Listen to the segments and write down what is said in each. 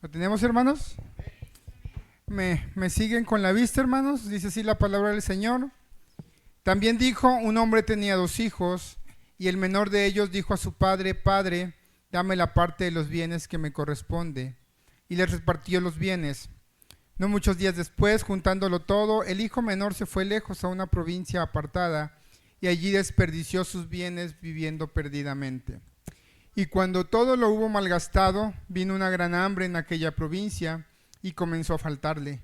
¿Lo tenemos, hermanos? ¿Me siguen con la vista, hermanos? Dice así la palabra del Señor. También dijo, un hombre tenía 2 hijos, y el menor de ellos dijo a su padre: Padre, dame la parte de los bienes que me corresponde. Y les repartió los bienes. No muchos días después, juntándolo todo, el hijo menor se fue lejos a una provincia apartada, y allí desperdició sus bienes viviendo perdidamente. Y cuando todo lo hubo malgastado, vino una gran hambre en aquella provincia, y comenzó a faltarle.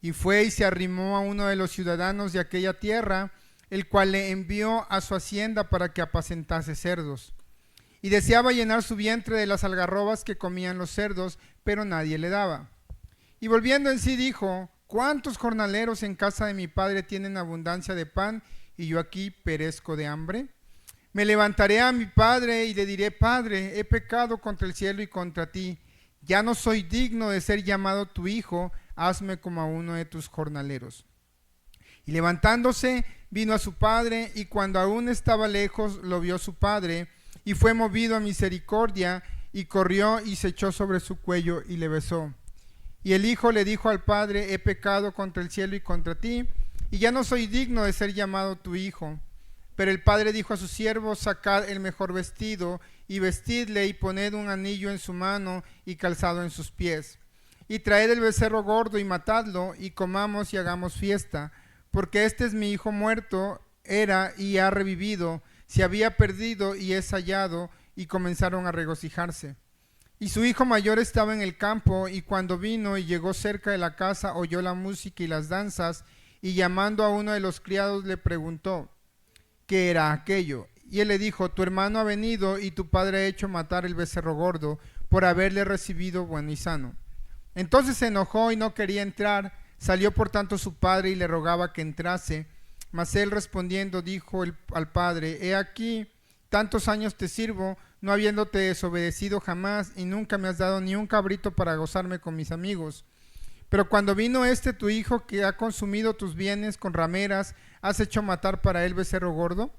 Y fue y se arrimó a uno de los ciudadanos de aquella tierra, el cual le envió a su hacienda para que apacentase cerdos. Y deseaba llenar su vientre de las algarrobas que comían los cerdos, pero nadie le daba. Y volviendo en sí dijo: ¿Cuántos jornaleros en casa de mi padre tienen abundancia de pan, y yo aquí perezco de hambre? Me levantaré a mi padre y le diré: Padre, he pecado contra el cielo y contra ti. Ya no soy digno de ser llamado tu hijo, hazme como a uno de tus jornaleros. Y levantándose, vino a su padre, y cuando aún estaba lejos, lo vio su padre, y fue movido a misericordia, y corrió y se echó sobre su cuello y le besó. Y el hijo le dijo al padre: He pecado contra el cielo y contra ti, y ya no soy digno de ser llamado tu hijo. Pero el padre dijo a sus siervos: Sacad el mejor vestido, y vestidle, y poned un anillo en su mano, y calzado en sus pies. Y traed el becerro gordo, y matadlo, y comamos y hagamos fiesta, porque este es mi hijo muerto, era y ha revivido, se había perdido y es hallado. Y comenzaron a regocijarse. Y su hijo mayor estaba en el campo, y cuando vino y llegó cerca de la casa, oyó la música y las danzas, y llamando a uno de los criados le preguntó qué era aquello. Y él le dijo: Tu hermano ha venido, y tu padre ha hecho matar el becerro gordo, por haberle recibido bueno y sano. Entonces se enojó y no quería entrar. Salió por tanto su padre y le rogaba que entrase. Mas él respondiendo dijo al padre: He aquí, tantos años te sirvo, no habiéndote desobedecido jamás, y nunca me has dado ni un cabrito para gozarme con mis amigos. Pero cuando vino tu hijo, que ha consumido tus bienes con rameras, ¿has hecho matar para él becerro gordo?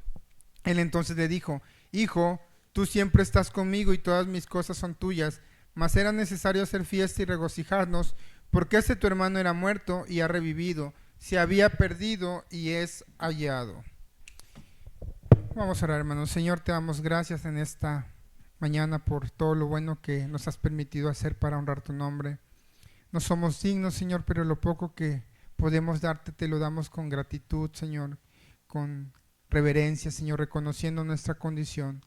Él entonces le dijo: Hijo, tú siempre estás conmigo y todas mis cosas son tuyas, mas era necesario hacer fiesta y regocijarnos, porque tu hermano era muerto y ha revivido, se había perdido y es hallado. Vamos a orar, hermanos. Señor, te damos gracias en esta mañana por todo lo bueno que nos has permitido hacer para honrar tu nombre. No somos dignos, Señor, pero lo poco que podemos darte te lo damos con gratitud, Señor, con reverencia, Señor, reconociendo nuestra condición.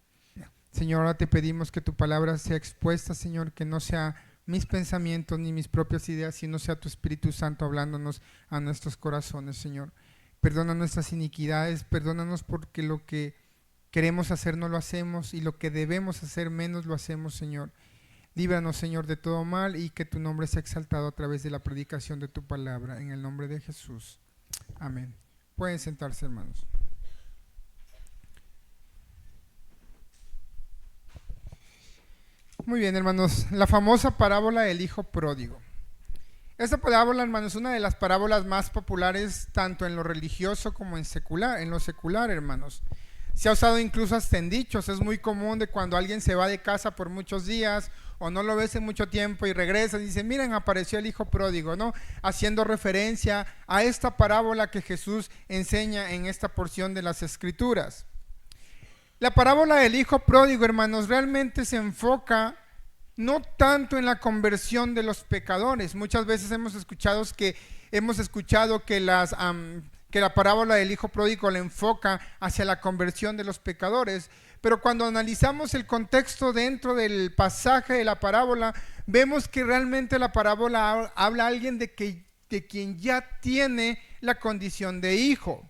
Señor, ahora te pedimos que tu palabra sea expuesta, Señor, que no sea mis pensamientos ni mis propias ideas, sino sea tu Espíritu Santo hablándonos a nuestros corazones, Señor. Perdona nuestras iniquidades, perdónanos porque lo que queremos hacer no lo hacemos, y lo que debemos hacer menos lo hacemos, Señor. Líbranos, Señor, de todo mal, y que tu nombre sea exaltado a través de la predicación de tu palabra, en el nombre de Jesús. Amén. Pueden sentarse, hermanos. Muy bien, hermanos, la famosa parábola del hijo pródigo. Esta parábola, hermanos, es una de las parábolas más populares tanto en lo religioso como en lo secular, hermanos. Se ha usado incluso hasta en dichos. Es muy común de cuando alguien se va de casa por muchos días o no lo ves en mucho tiempo y regresa y dice: miren, apareció el hijo pródigo, ¿no? Haciendo referencia a esta parábola que Jesús enseña en esta porción de las Escrituras. La parábola del hijo pródigo, hermanos, realmente se enfoca no tanto en la conversión de los pecadores. Muchas veces hemos escuchado que la parábola del hijo pródigo la enfoca hacia la conversión de los pecadores, pero cuando analizamos el contexto dentro del pasaje de la parábola, vemos que realmente la parábola habla a alguien de quien ya tiene la condición de hijo.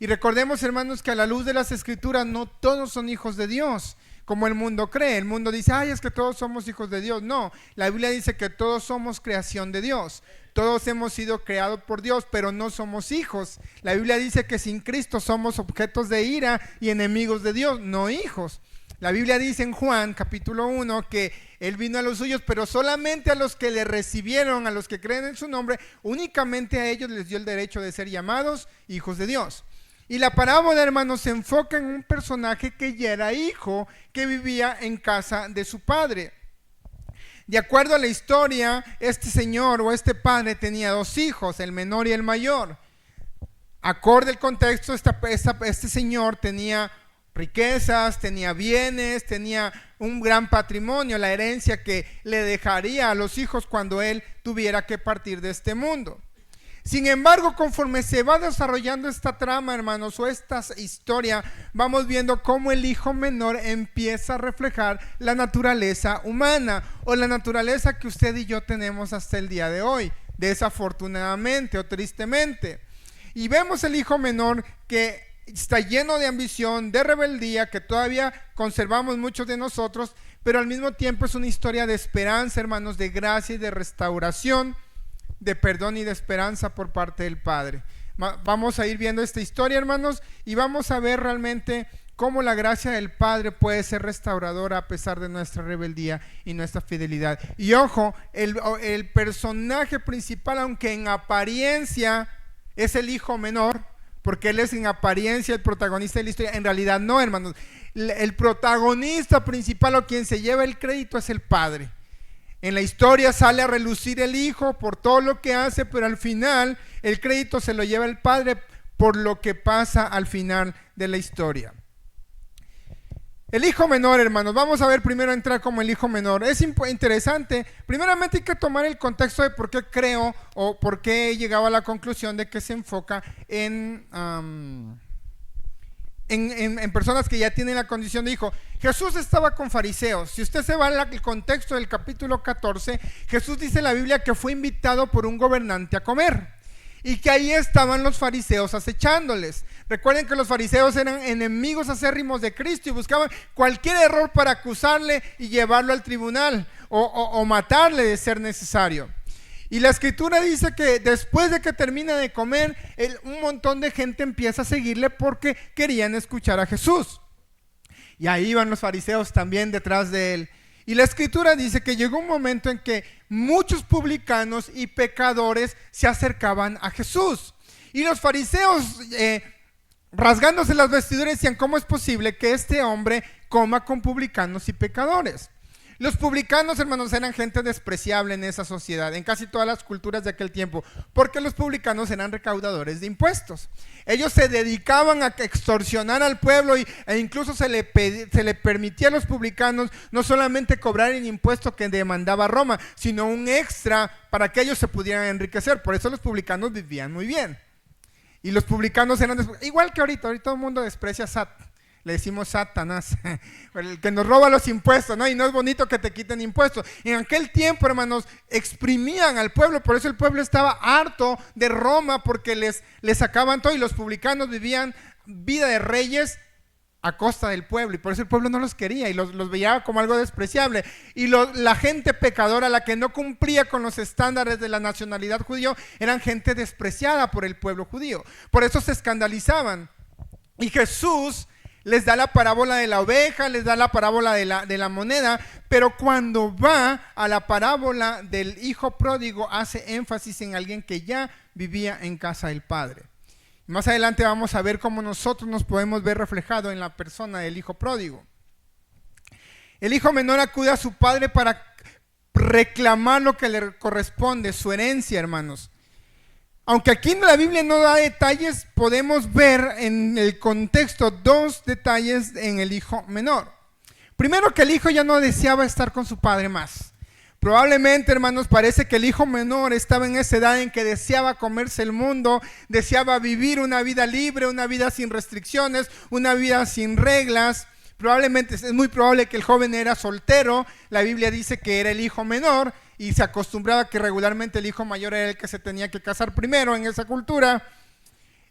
Y recordemos, hermanos, que a la luz de las Escrituras no todos son hijos de Dios, como el mundo cree. El mundo dice: ay, es que todos somos hijos de Dios. No, la Biblia dice que todos somos creación de Dios. Todos hemos sido creados por Dios, pero no somos hijos. La Biblia dice que sin Cristo somos objetos de ira y enemigos de Dios, no hijos. La Biblia dice en Juan capítulo 1 que Él vino a los suyos, pero solamente a los que le recibieron, a los que creen en su nombre, únicamente a ellos les dio el derecho de ser llamados hijos de Dios. Y la parábola, hermanos, se enfoca en un personaje que ya era hijo, que vivía en casa de su padre. De acuerdo a la historia, este señor o este padre tenía 2 hijos, el menor y el mayor. Acorde al contexto, este señor tenía riquezas, tenía bienes, tenía un gran patrimonio, la herencia que le dejaría a los hijos cuando él tuviera que partir de este mundo. Sin embargo, conforme se va desarrollando esta trama, hermanos, o esta historia, vamos viendo cómo el hijo menor empieza a reflejar la naturaleza humana o la naturaleza que usted y yo tenemos hasta el día de hoy, desafortunadamente o tristemente. Y vemos el hijo menor que está lleno de ambición, de rebeldía, que todavía conservamos muchos de nosotros, pero al mismo tiempo es una historia de esperanza, hermanos, de gracia y de restauración, de perdón y de esperanza por parte del Padre. Vamos a ir viendo esta historia, hermanos, y vamos a ver realmente cómo la gracia del Padre puede ser restauradora a pesar de nuestra rebeldía y nuestra fidelidad. Y ojo, el personaje principal, aunque en apariencia es el hijo menor, porque él es en apariencia el protagonista de la historia, en realidad no, hermanos. El protagonista principal o quien se lleva el crédito es el Padre. En la historia sale a relucir el hijo por todo lo que hace, pero al final el crédito se lo lleva el Padre por lo que pasa al final de la historia. El hijo menor, hermanos, vamos a ver primero entrar como el hijo menor. Es interesante, primeramente hay que tomar el contexto de por qué creo o por qué he llegado a la conclusión de que se enfoca en personas que ya tienen la condición de hijo. Jesús estaba con fariseos. Si usted se va al contexto del capítulo 14, Jesús dice en la Biblia que fue invitado por un gobernante a comer y que ahí estaban los fariseos acechándoles. Recuerden que los fariseos eran enemigos acérrimos de Cristo y buscaban cualquier error para acusarle y llevarlo al tribunal o matarle de ser necesario. Y la escritura dice que después de que termina de comer, un montón de gente empieza a seguirle porque querían escuchar a Jesús. Y ahí iban los fariseos también detrás de él. Y la escritura dice que llegó un momento en que muchos publicanos y pecadores se acercaban a Jesús. Y los fariseos, rasgándose las vestiduras, decían: ¿cómo es posible que este hombre coma con publicanos y pecadores? Los publicanos, hermanos, eran gente despreciable en esa sociedad, en casi todas las culturas de aquel tiempo, porque los publicanos eran recaudadores de impuestos. Ellos se dedicaban a extorsionar al pueblo e incluso se le permitía a los publicanos no solamente cobrar el impuesto que demandaba Roma, sino un extra para que ellos se pudieran enriquecer. Por eso los publicanos vivían muy bien. Y los publicanos eran igual que ahorita todo el mundo desprecia a SAT. Le decimos Satanás, el que nos roba los impuestos, ¿no? Y no es bonito que te quiten impuestos. En aquel tiempo, hermanos, exprimían al pueblo, por eso el pueblo estaba harto de Roma, porque les sacaban todo, y los publicanos vivían vida de reyes a costa del pueblo, y por eso el pueblo no los quería y los veía como algo despreciable. Y la gente pecadora, la que no cumplía con los estándares de la nacionalidad judío, eran gente despreciada por el pueblo judío. Por eso se escandalizaban. Y Jesús les da la parábola de la oveja, les da la parábola de la moneda, pero cuando va a la parábola del hijo pródigo hace énfasis en alguien que ya vivía en casa del Padre. Más adelante vamos a ver cómo nosotros nos podemos ver reflejados en la persona del hijo pródigo. El hijo menor acude a su padre para reclamar lo que le corresponde, su herencia, hermanos. Aunque aquí en la Biblia no da detalles, podemos ver en el contexto 2 detalles en el hijo menor. Primero, que el hijo ya no deseaba estar con su padre más. Probablemente, hermanos, parece que el hijo menor estaba en esa edad en que deseaba comerse el mundo, deseaba vivir una vida libre, una vida sin restricciones, una vida sin reglas. Probablemente, es muy probable que el joven era soltero. La Biblia dice que era el hijo menor y se acostumbraba que regularmente el hijo mayor era el que se tenía que casar primero en esa cultura.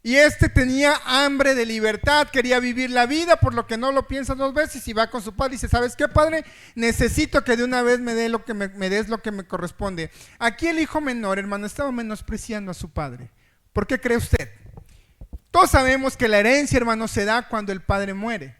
Y tenía hambre de libertad, quería vivir la vida, por lo que no lo piensa 2 veces y va con su padre y dice: ¿sabes qué, padre? Necesito que de una vez me des lo que me corresponde. Aquí el hijo menor, hermano, estaba menospreciando a su padre. ¿Por qué cree usted? Todos sabemos que la herencia, hermano, se da cuando el padre muere.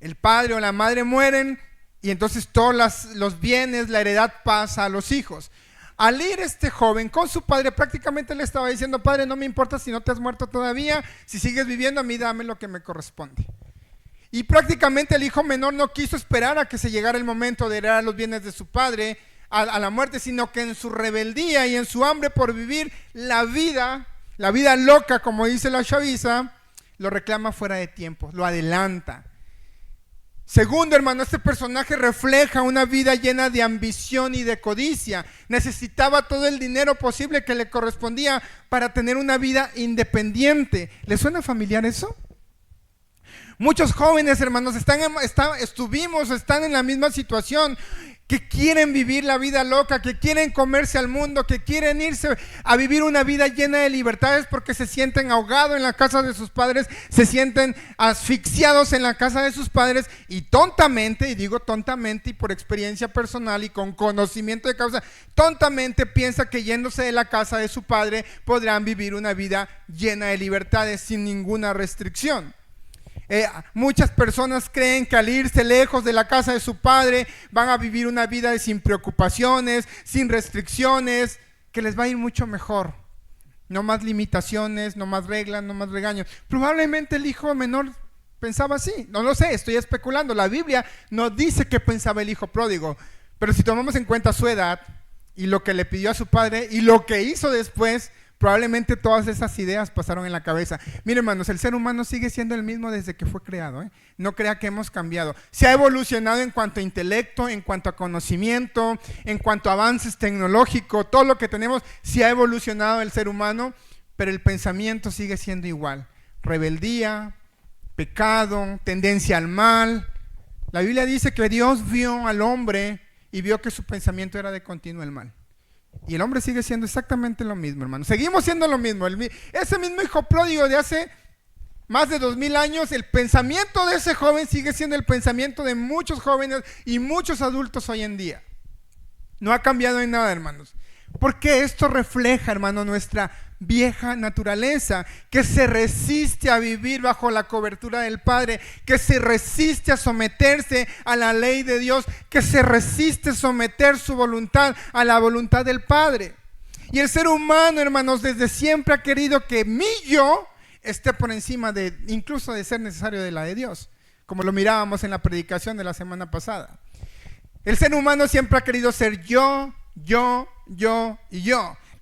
El padre o la madre mueren y entonces todos los bienes, la heredad pasa a los hijos. Al ir este joven con su padre, prácticamente le estaba diciendo: padre, no me importa si no te has muerto todavía, si sigues viviendo, a mí dame lo que me corresponde. Y prácticamente el hijo menor no quiso esperar a que se llegara el momento de heredar los bienes de su padre a la muerte, sino que en su rebeldía y en su hambre por vivir la vida loca, como dice la chaviza, lo reclama fuera de tiempo, lo adelanta. Segundo, hermano, este personaje refleja una vida llena de ambición y de codicia. Necesitaba todo el dinero posible que le correspondía para tener una vida independiente. ¿Le suena familiar eso? Muchos jóvenes, hermanos, están en la misma situación, que quieren vivir la vida loca, que quieren comerse al mundo, que quieren irse a vivir una vida llena de libertades porque se sienten ahogados en la casa de sus padres, se sienten asfixiados en la casa de sus padres y tontamente, y digo tontamente y por experiencia personal y con conocimiento de causa, tontamente piensa que yéndose de la casa de su padre podrán vivir una vida llena de libertades sin ninguna restricción. Muchas personas creen que al irse lejos de la casa de su padre van a vivir una vida sin preocupaciones, sin restricciones, que les va a ir mucho mejor. No más limitaciones, no más reglas, no más regaños. Probablemente el hijo menor pensaba así, no lo sé, estoy especulando. La Biblia no dice qué pensaba el hijo pródigo, pero si tomamos en cuenta su edad y lo que le pidió a su padre y lo que hizo después, probablemente todas esas ideas pasaron en la cabeza. Miren, hermanos, el ser humano sigue siendo el mismo desde que fue creado, ¿eh? No crea que hemos cambiado. Se ha evolucionado en cuanto a intelecto, en cuanto a conocimiento, en cuanto a avances tecnológicos, todo lo que tenemos, se ha evolucionado el ser humano, pero el pensamiento sigue siendo igual. Rebeldía, pecado, tendencia al mal. La Biblia dice que Dios vio al hombre y vio que su pensamiento era de continuo el mal. Y el hombre sigue siendo exactamente lo mismo, hermano. Seguimos siendo lo mismo. Ese mismo hijo pródigo de hace más de 2000 años, el pensamiento de ese joven sigue siendo el pensamiento de muchos jóvenes y muchos adultos hoy en día. No ha cambiado en nada, hermanos. Porque esto refleja, hermano, nuestra vieja naturaleza, que se resiste a vivir bajo la cobertura del Padre, que se resiste a someterse a la ley de Dios, que se resiste a someter su voluntad a la voluntad del Padre. Y el ser humano, hermanos, desde siempre ha querido que mi yo esté por encima de, incluso de ser necesario, de la de Dios, como lo mirábamos en la predicación de la semana pasada. El ser humano siempre ha querido ser yo.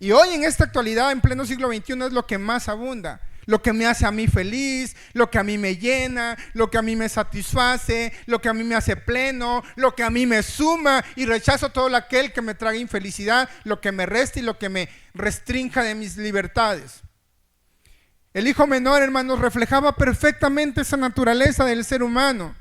Y hoy en esta actualidad, en pleno siglo XXI, es lo que más abunda. Lo que me hace a mí feliz, lo que a mí me llena, lo que a mí me satisface, lo que a mí me hace pleno, lo que a mí me suma, y rechazo todo aquel que me traga infelicidad, lo que me resta y lo que me restrinja de mis libertades. El hijo menor, hermanos, reflejaba perfectamente esa naturaleza del ser humano.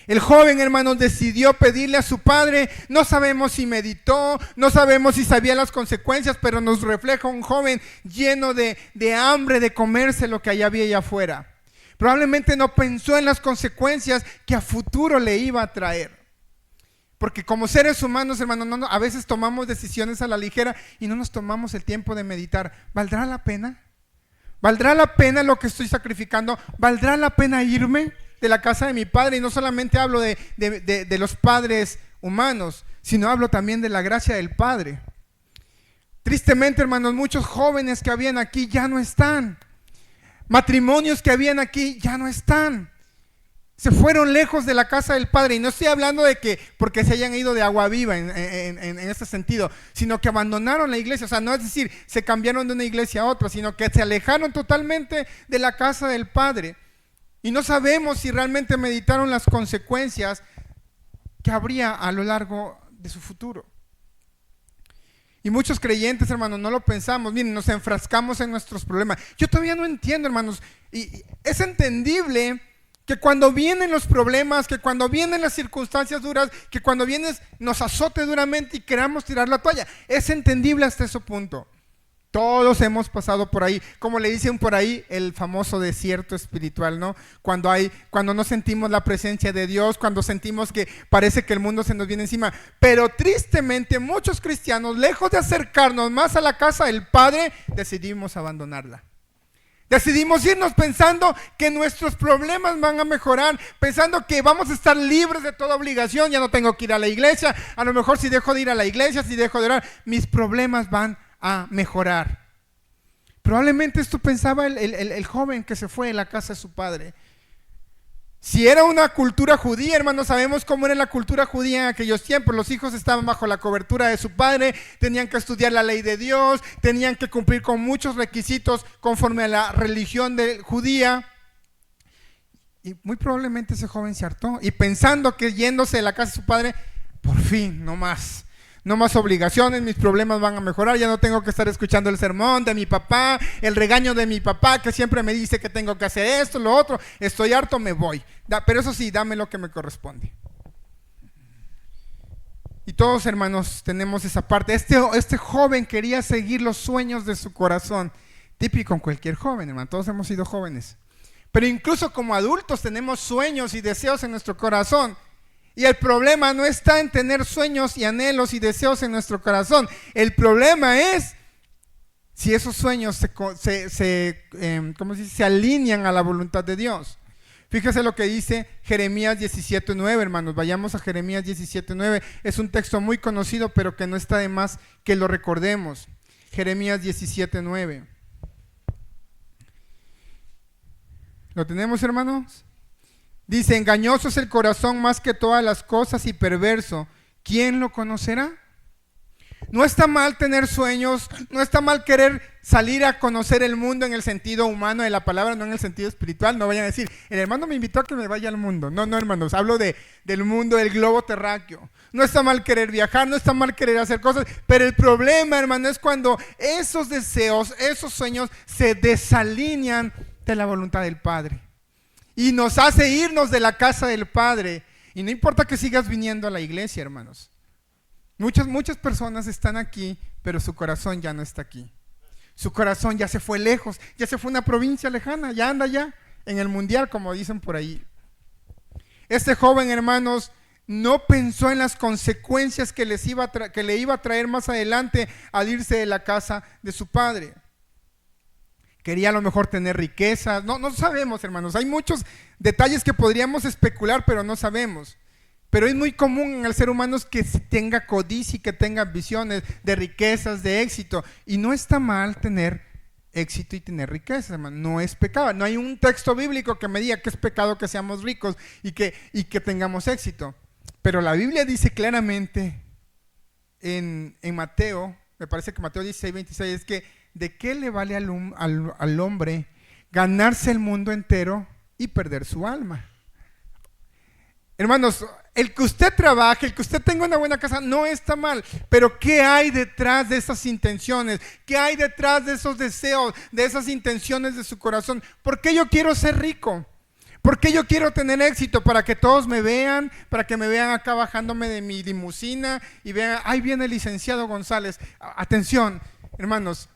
El joven, hermanos, decidió pedirle a su padre. No sabemos si meditó, no sabemos si sabía las consecuencias, pero nos refleja un joven lleno de hambre de comerse lo que allá había allá afuera. Probablemente no pensó en las consecuencias que a futuro le iba a traer. Porque como seres humanos, hermanos, a veces tomamos decisiones a la ligera y no nos tomamos el tiempo de meditar. ¿Valdrá la pena? ¿Valdrá la pena lo que estoy sacrificando? ¿Valdrá la pena irme de la casa de mi padre? Y no solamente hablo de los padres humanos, sino hablo también de la gracia del Padre. Tristemente, hermanos, muchos jóvenes que habían aquí ya no están. Matrimonios que habían aquí ya no están. Se fueron lejos de la casa del Padre. Y no estoy hablando de que porque se hayan ido de agua viva en ese sentido, sino que abandonaron la iglesia. O sea, no es decir, se cambiaron de una iglesia a otra, sino que se alejaron totalmente de la casa del Padre. Y no sabemos si realmente meditaron las consecuencias que habría a lo largo de su futuro. Y muchos creyentes, hermanos, no lo pensamos. Miren, nos enfrascamos en nuestros problemas. Yo todavía no entiendo, hermanos. Y es entendible que cuando vienen los problemas, que cuando vienen las circunstancias duras, que cuando nos azote duramente y queramos tirar la toalla. Es entendible hasta ese punto. Todos hemos pasado por ahí, como le dicen por ahí, el famoso desierto espiritual, ¿no? Cuando no sentimos la presencia de Dios, cuando sentimos que parece que el mundo se nos viene encima. Pero tristemente muchos cristianos, lejos de acercarnos más a la casa del Padre, decidimos abandonarla. Decidimos irnos pensando que nuestros problemas van a mejorar, pensando que vamos a estar libres de toda obligación. Ya no tengo que ir a la iglesia, a lo mejor si dejo de ir a la iglesia, si dejo de orar, mis problemas van a mejorar. Probablemente esto pensaba el joven que se fue de la casa de su padre. Si era una cultura judía, hermanos, sabemos cómo era la cultura judía en aquellos tiempos. Los hijos estaban bajo la cobertura de su padre, tenían que estudiar la ley de Dios, tenían que cumplir con muchos requisitos conforme a la religión judía. Y muy probablemente ese joven se hartó y pensando que yéndose de la casa de su padre, por fin, no más obligaciones, mis problemas van a mejorar, ya no tengo que estar escuchando el sermón de mi papá, el regaño de mi papá que siempre me dice que tengo que hacer esto, lo otro, estoy harto, me voy. Pero eso sí, dame lo que me corresponde. Y todos, hermanos, tenemos esa parte. Este joven quería seguir los sueños de su corazón, típico en cualquier joven, hermano, todos hemos sido jóvenes. Pero incluso como adultos tenemos sueños y deseos en nuestro corazón. Y el problema no está en tener sueños y anhelos y deseos en nuestro corazón. El problema es si esos sueños se alinean a la voluntad de Dios. Fíjese lo que dice Jeremías 17:9, hermanos. Vayamos a Jeremías 17:9. Es un texto muy conocido, pero que no está de más que lo recordemos. Jeremías 17:9. ¿Lo tenemos, hermanos? Dice, engañoso es el corazón más que todas las cosas y perverso. ¿Quién lo conocerá? No está mal tener sueños, no está mal querer salir a conocer el mundo en el sentido humano de la palabra, no en el sentido espiritual. No vayan a decir, el hermano me invitó a que me vaya al mundo. No, hermanos, hablo del mundo, del globo terráqueo. No está mal querer viajar, no está mal querer hacer cosas, pero el problema, hermano, es cuando esos deseos, esos sueños se desalinean de la voluntad del Padre. Y nos hace irnos de la casa del Padre. Y no importa que sigas viniendo a la iglesia, hermanos. Muchas personas están aquí, pero su corazón ya no está aquí. Su corazón ya se fue lejos, ya se fue a una provincia lejana, ya anda ya en el mundial, como dicen por ahí. Este joven, hermanos, no pensó en las consecuencias que le iba a traer más adelante al irse de la casa de su padre. Quería a lo mejor tener riquezas, no sabemos, hermanos, hay muchos detalles que podríamos especular, pero no sabemos. Pero es muy común en el ser humano que tenga codicia y que tenga ambiciones de riquezas, de éxito, y no está mal tener éxito y tener riquezas, hermano, no es pecado. No hay un texto bíblico que me diga que es pecado que seamos ricos y que tengamos éxito. Pero la Biblia dice claramente en Mateo, me parece que Mateo 16:26, es que ¿de qué le vale al hombre ganarse el mundo entero y perder su alma? Hermanos, el que usted trabaje, el que usted tenga una buena casa, no está mal. Pero ¿qué hay detrás de esas intenciones? ¿Qué hay detrás de esos deseos, de esas intenciones de su corazón? ¿Por qué yo quiero ser rico? ¿Por qué yo quiero tener éxito? Para que todos me vean, para que me vean acá bajándome de mi limusina y vean, ahí viene el licenciado González. Atención, hermanos.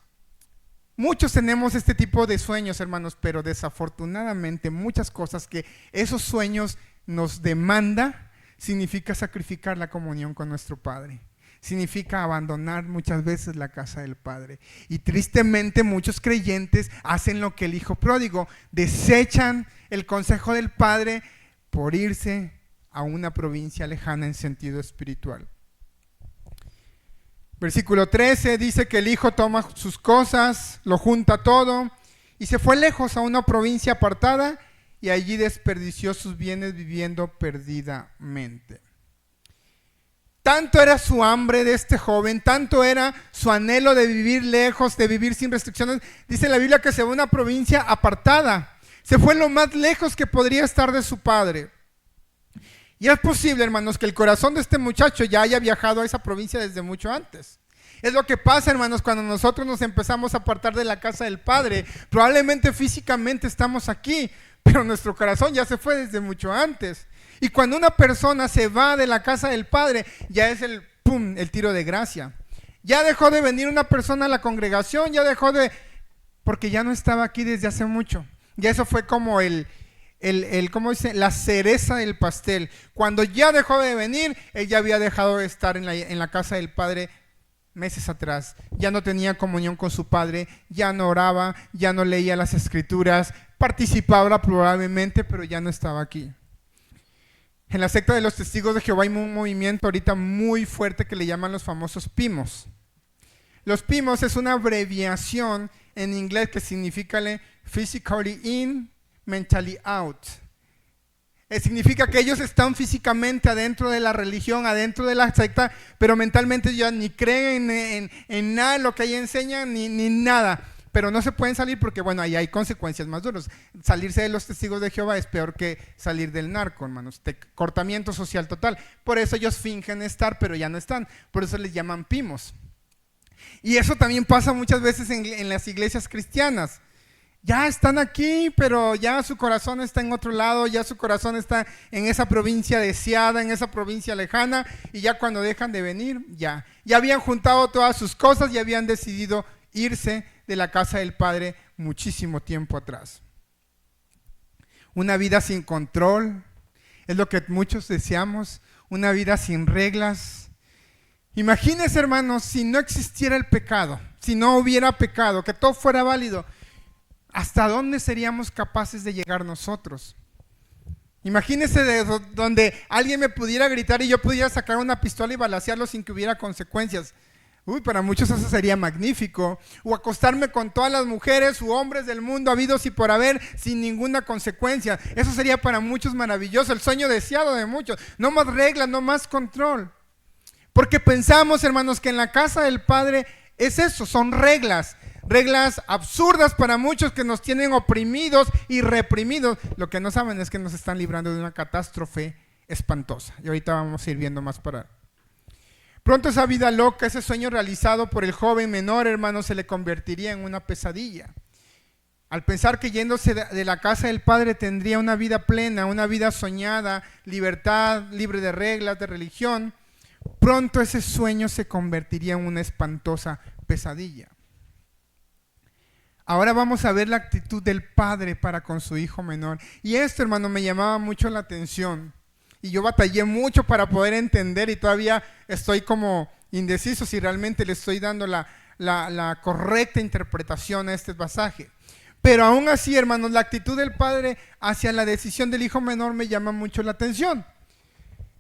Muchos tenemos este tipo de sueños, hermanos, pero desafortunadamente muchas cosas que esos sueños nos demanda significa sacrificar la comunión con nuestro Padre. Significa abandonar muchas veces la casa del Padre. Y tristemente muchos creyentes hacen lo que el hijo pródigo, desechan el consejo del Padre por irse a una provincia lejana en sentido espiritual. Versículo 13 dice que el hijo toma sus cosas, lo junta todo y se fue lejos a una provincia apartada y allí desperdició sus bienes viviendo perdidamente. Tanto era su hambre de este joven, tanto era su anhelo de vivir lejos, de vivir sin restricciones. Dice la Biblia que se fue a una provincia apartada, se fue lo más lejos que podría estar de su padre. Y es posible, hermanos, que el corazón de este muchacho ya haya viajado a esa provincia desde mucho antes. Es lo que pasa, hermanos, cuando nosotros nos empezamos a apartar de la casa del Padre. Probablemente físicamente estamos aquí, pero nuestro corazón ya se fue desde mucho antes. Y cuando una persona se va de la casa del Padre, ya es el tiro de gracia. Ya dejó de venir una persona a la congregación, porque ya no estaba aquí desde hace mucho. Ya eso fue como ¿cómo dice? La cereza del pastel. Cuando ya dejó de venir, él ya había dejado de estar en la casa del Padre meses atrás. Ya no tenía comunión con su Padre, ya no oraba, ya no leía las Escrituras, participaba probablemente, pero ya no estaba aquí. En la secta de los Testigos de Jehová hay un movimiento ahorita muy fuerte que le llaman los famosos PIMOS. Los PIMOS es una abreviación en inglés que significa physically in, mentally out. Significa que ellos están físicamente adentro de la religión, adentro de la secta, pero mentalmente ya ni creen en nada de lo que ahí enseñan, ni nada. Pero no se pueden salir porque, bueno, ahí hay consecuencias más duras. Salirse de los testigos de Jehová es peor que salir del narco, hermanos. Cortamiento social total. Por eso ellos fingen estar, pero ya no están. Por eso les llaman pimos. Y eso también pasa muchas veces en las iglesias cristianas. Ya están aquí, pero ya su corazón está en otro lado, ya su corazón está en esa provincia deseada, en esa provincia lejana, y ya cuando dejan de venir, ya habían juntado todas sus cosas y habían decidido irse de la casa del Padre muchísimo tiempo atrás. Una vida sin control, es lo que muchos deseamos, una vida sin reglas. Imagínense, hermanos, si no existiera el pecado, si no hubiera pecado, que todo fuera válido, ¿hasta dónde seríamos capaces de llegar nosotros? Imagínense donde alguien me pudiera gritar y yo pudiera sacar una pistola y balacearlo sin que hubiera consecuencias. Uy, para muchos eso sería magnífico. O acostarme con todas las mujeres u hombres del mundo habidos y por haber sin ninguna consecuencia. Eso sería para muchos maravilloso, el sueño deseado de muchos. No más reglas, no más control. Porque pensamos, hermanos, que en la casa del Padre es eso, son reglas. Reglas absurdas para muchos que nos tienen oprimidos y reprimidos. Lo que no saben es que nos están librando de una catástrofe espantosa. Y ahorita vamos a ir viendo más para... Pronto esa vida loca, ese sueño realizado por el joven menor, hermano, se le convertiría en una pesadilla. Al pensar que yéndose de la casa del Padre tendría una vida plena, una vida soñada, libertad, libre de reglas, de religión, pronto ese sueño se convertiría en una espantosa pesadilla. Ahora vamos a ver la actitud del padre para con su hijo menor. Y esto, hermano, me llamaba mucho la atención. Y yo batallé mucho para poder entender y todavía estoy como indeciso si realmente le estoy dando la correcta interpretación a este pasaje. Pero aún así, hermanos, la actitud del padre hacia la decisión del hijo menor me llama mucho la atención.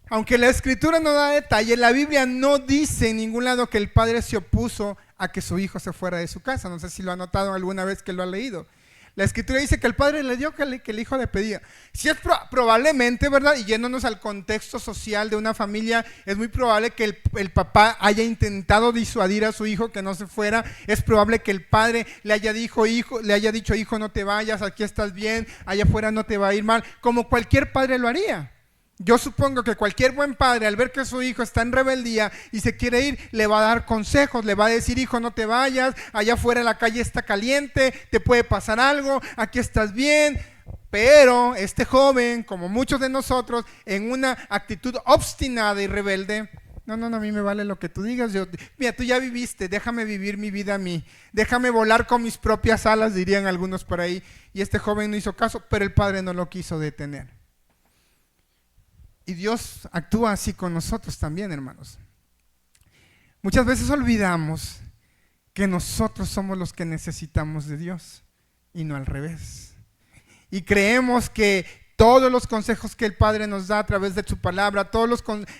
Aunque la escritura no da detalle, la Biblia no dice en ningún lado que el padre se opuso a que su hijo se fuera de su casa. No sé si lo ha notado alguna vez que lo ha leído. La escritura dice que el padre le dio que el hijo le pedía. Si es probablemente, ¿verdad? Y yéndonos al contexto social de una familia, es muy probable que el papá haya intentado disuadir a su hijo que no se fuera. Es probable que el padre le haya dicho, hijo, no te vayas, aquí estás bien, allá afuera no te va a ir mal, como cualquier padre lo haría. Yo supongo que cualquier buen padre, al ver que su hijo está en rebeldía y se quiere ir, le va a dar consejos, le va a decir, hijo, no te vayas, allá afuera la calle está caliente, te puede pasar algo, aquí estás bien. Pero este joven, como muchos de nosotros, en una actitud obstinada y rebelde, no, a mí me vale lo que tú digas. Mira, tú ya viviste, déjame vivir mi vida a mí, déjame volar con mis propias alas, dirían algunos por ahí. Y este joven no hizo caso, pero el padre no lo quiso detener. Y Dios actúa así con nosotros también, hermanos. Muchas veces olvidamos que nosotros somos los que necesitamos de Dios y no al revés. Y creemos que todos los consejos que el Padre nos da a través de su palabra,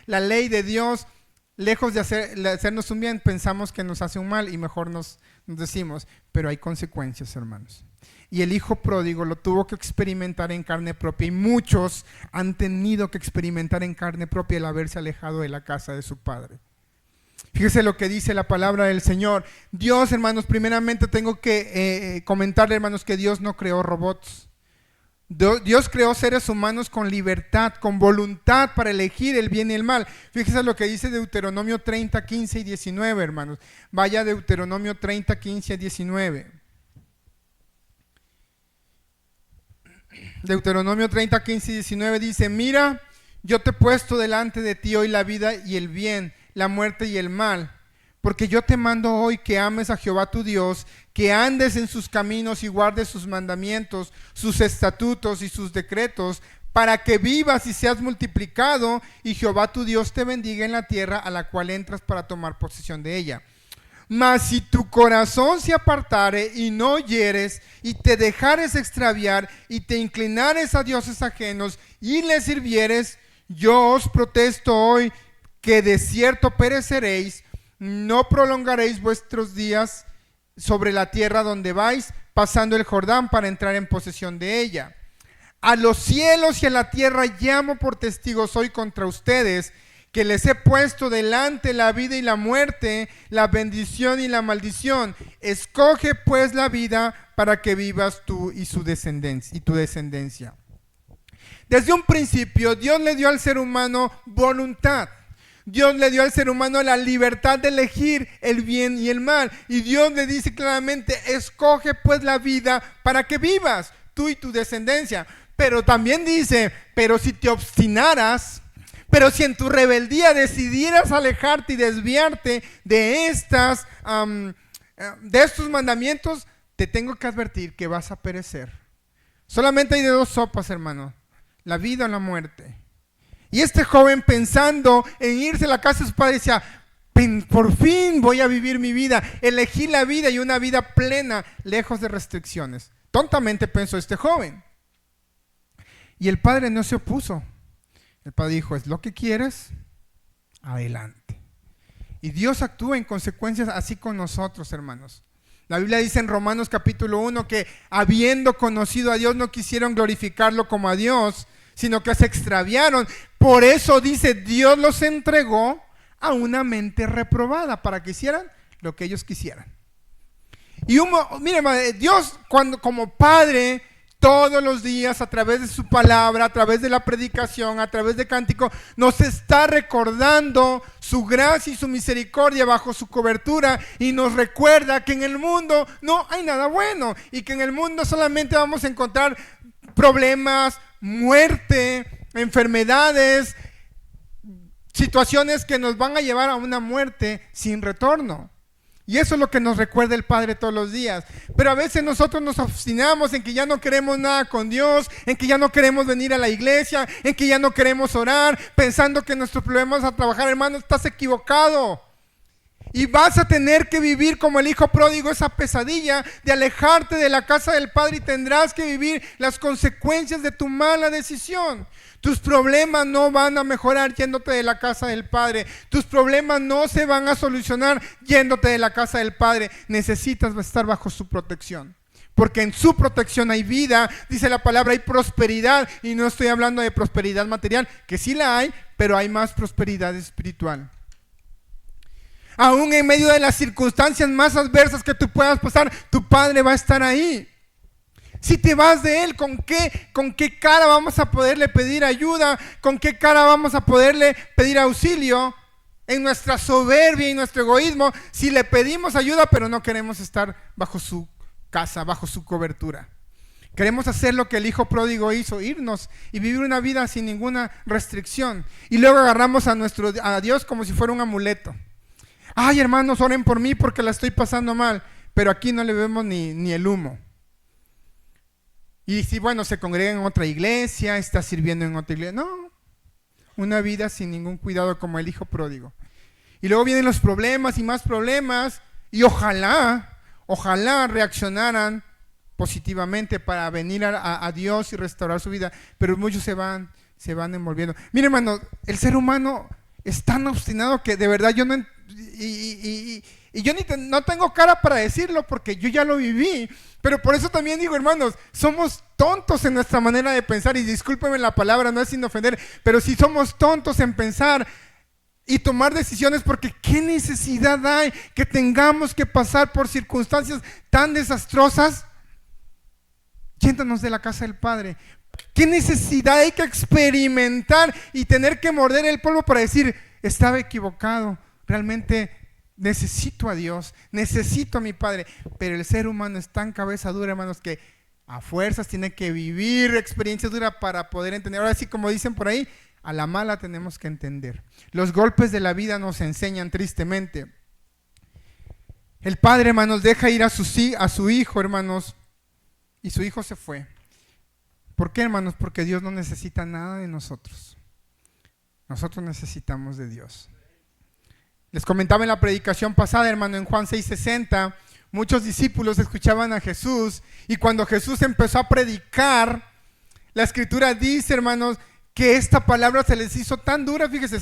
la ley de Dios, lejos de hacernos un bien, pensamos que nos hace un mal y mejor nos decimos, pero hay consecuencias, hermanos. Y el hijo pródigo lo tuvo que experimentar en carne propia y muchos han tenido que experimentar en carne propia el haberse alejado de la casa de su padre. Fíjese lo que dice la palabra del Señor. Dios, hermanos, primeramente tengo que comentarle, hermanos, que Dios no creó robots. Dios creó seres humanos con libertad, con voluntad para elegir el bien y el mal. Fíjese lo que dice Deuteronomio 30, 15 y 19, hermanos. Vaya Deuteronomio 30, 15 y 19. Deuteronomio 30, 15 y 19 dice, mira, yo te he puesto delante de ti hoy la vida y el bien, la muerte y el mal, porque yo te mando hoy que ames a Jehová tu Dios, que andes en sus caminos y guardes sus mandamientos, sus estatutos y sus decretos, para que vivas y seas multiplicado, y Jehová tu Dios te bendiga en la tierra a la cual entras para tomar posesión de ella. Mas si tu corazón se apartare y no oyeres y te dejares extraviar y te inclinares a dioses ajenos y les sirvieres, yo os protesto hoy que de cierto pereceréis, no prolongaréis vuestros días sobre la tierra donde vais, pasando el Jordán para entrar en posesión de ella. a los cielos y a la tierra llamo por testigos hoy contra ustedes, que les he puesto delante la vida y la muerte, la bendición y la maldición. Escoge pues la vida para que vivas tú y tu descendencia. Desde un principio, Dios le dio al ser humano voluntad. Dios le dio al ser humano la libertad de elegir el bien y el mal. Y Dios le dice claramente, escoge pues la vida para que vivas tú y tu descendencia. Pero también dice, pero si te obstinaras, pero si en tu rebeldía decidieras alejarte y desviarte de estos mandamientos, te tengo que advertir que vas a perecer. Solamente hay de dos sopas, hermano, la vida o la muerte. Y este joven, pensando en irse a la casa de su padre, decía, por fin voy a vivir mi vida. Elegí la vida y una vida plena, lejos de restricciones. Tontamente pensó este joven. Y el padre no se opuso. El padre dijo, ¿es lo que quieres? Adelante. Y Dios actúa en consecuencias así con nosotros, hermanos. La Biblia dice en Romanos capítulo 1 que habiendo conocido a Dios no quisieron glorificarlo como a Dios, sino que se extraviaron. Por eso dice, Dios los entregó a una mente reprobada para que hicieran lo que ellos quisieran. Y mire, Dios como Padre, todos los días a través de su palabra, a través de la predicación, a través de cántico, nos está recordando su gracia y su misericordia bajo su cobertura, y nos recuerda que en el mundo no hay nada bueno y que en el mundo solamente vamos a encontrar problemas, muerte, enfermedades, situaciones que nos van a llevar a una muerte sin retorno. Y eso es lo que nos recuerda el Padre todos los días. Pero a veces nosotros nos obstinamos en que ya no queremos nada con Dios, en que ya no queremos venir a la iglesia, en que ya no queremos orar, pensando que nuestros problemas a trabajar, hermano, estás equivocado. Y vas a tener que vivir como el hijo pródigo, esa pesadilla de alejarte de la casa del Padre, y tendrás que vivir las consecuencias de tu mala decisión. Tus problemas no van a mejorar yéndote de la casa del Padre. Tus problemas no se van a solucionar yéndote de la casa del Padre. Necesitas estar bajo su protección. Porque en su protección hay vida, dice la palabra, hay prosperidad. Y no estoy hablando de prosperidad material, que sí la hay, pero hay más prosperidad espiritual. Aún en medio de las circunstancias más adversas que tú puedas pasar, tu Padre va a estar ahí. Si te vas de Él, ¿con qué cara vamos a poderle pedir ayuda? ¿Con qué cara vamos a poderle pedir auxilio? En nuestra soberbia y nuestro egoísmo, si le pedimos ayuda, pero no queremos estar bajo su casa, bajo su cobertura. Queremos hacer lo que el hijo pródigo hizo, irnos y vivir una vida sin ninguna restricción. Y luego agarramos a Dios como si fuera un amuleto. Ay, hermanos, oren por mí porque la estoy pasando mal. Pero aquí no le vemos ni el humo. Y si, bueno, se congrega en otra iglesia, está sirviendo en otra iglesia. No, una vida sin ningún cuidado como el hijo pródigo. Y luego vienen los problemas y más problemas. Y ojalá reaccionaran positivamente para venir a Dios y restaurar su vida. Pero muchos se van envolviendo. Mire, hermano, el ser humano es tan obstinado que de verdad yo no... Y yo no tengo cara para decirlo porque yo ya lo viví. Pero por eso también digo, hermanos, somos tontos en nuestra manera de pensar. Y discúlpenme la palabra, no es sin ofender, pero si somos tontos en pensar y tomar decisiones, porque ¿qué necesidad hay que tengamos que pasar por circunstancias tan desastrosas yéndonos de la casa del Padre? ¿Qué necesidad hay que experimentar y tener que morder el polvo para decir, estaba equivocado, realmente necesito a Dios, necesito a mi Padre? Pero el ser humano es tan cabeza dura, hermanos, que a fuerzas tiene que vivir experiencias duras para poder entender. Ahora sí, como dicen por ahí, a la mala tenemos que entender. Los golpes de la vida nos enseñan tristemente. El padre, hermanos, deja ir a su hijo, hermanos, y su hijo se fue. ¿Por qué, hermanos? Porque Dios no necesita nada de nosotros. Nosotros necesitamos de Dios. Les comentaba en la predicación pasada, hermano, en Juan 6:60, muchos discípulos escuchaban a Jesús, y cuando Jesús empezó a predicar, la escritura dice, hermanos, que esta palabra se les hizo tan dura. Fíjese,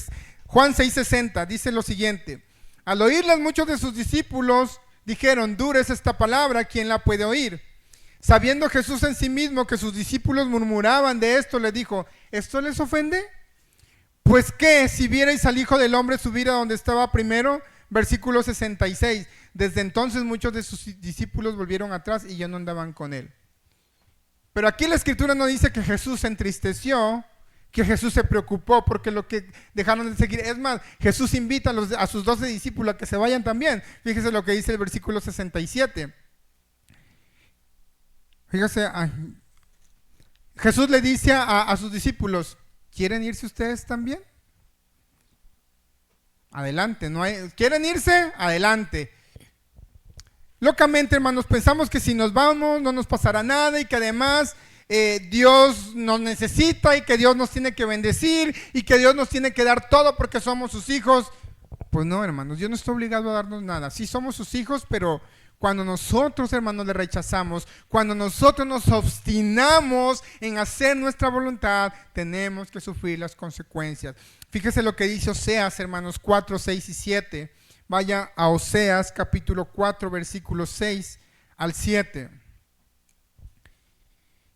Juan 6:60 dice lo siguiente: al oírlas muchos de sus discípulos dijeron, dura es esta palabra, ¿quién la puede oír? Sabiendo Jesús en sí mismo que sus discípulos murmuraban de esto, les dijo: ¿esto les ofende? Pues qué, si vierais al Hijo del Hombre subir a donde estaba primero. Versículo 66. Desde entonces muchos de sus discípulos volvieron atrás y ya no andaban con él. Pero aquí la escritura no dice que Jesús se entristeció, que Jesús se preocupó porque lo que dejaron de seguir. Es más, Jesús invita a sus 12 discípulos a que se vayan también. Fíjese lo que dice el versículo 67. Fíjese, Jesús le dice a sus discípulos: ¿quieren irse ustedes también? Adelante, ¿quieren irse? Adelante. Locamente, hermanos, pensamos que si nos vamos no nos pasará nada y que además Dios nos necesita y que Dios nos tiene que bendecir y que Dios nos tiene que dar todo porque somos sus hijos. Pues no, hermanos, Dios no está obligado a darnos nada. Sí somos sus hijos, pero cuando nosotros, hermanos, le rechazamos, cuando nosotros nos obstinamos en hacer nuestra voluntad, tenemos que sufrir las consecuencias. Fíjese lo que dice Oseas, hermanos, 4, 6 y 7. Vaya a Oseas capítulo 4, versículos 6 al 7.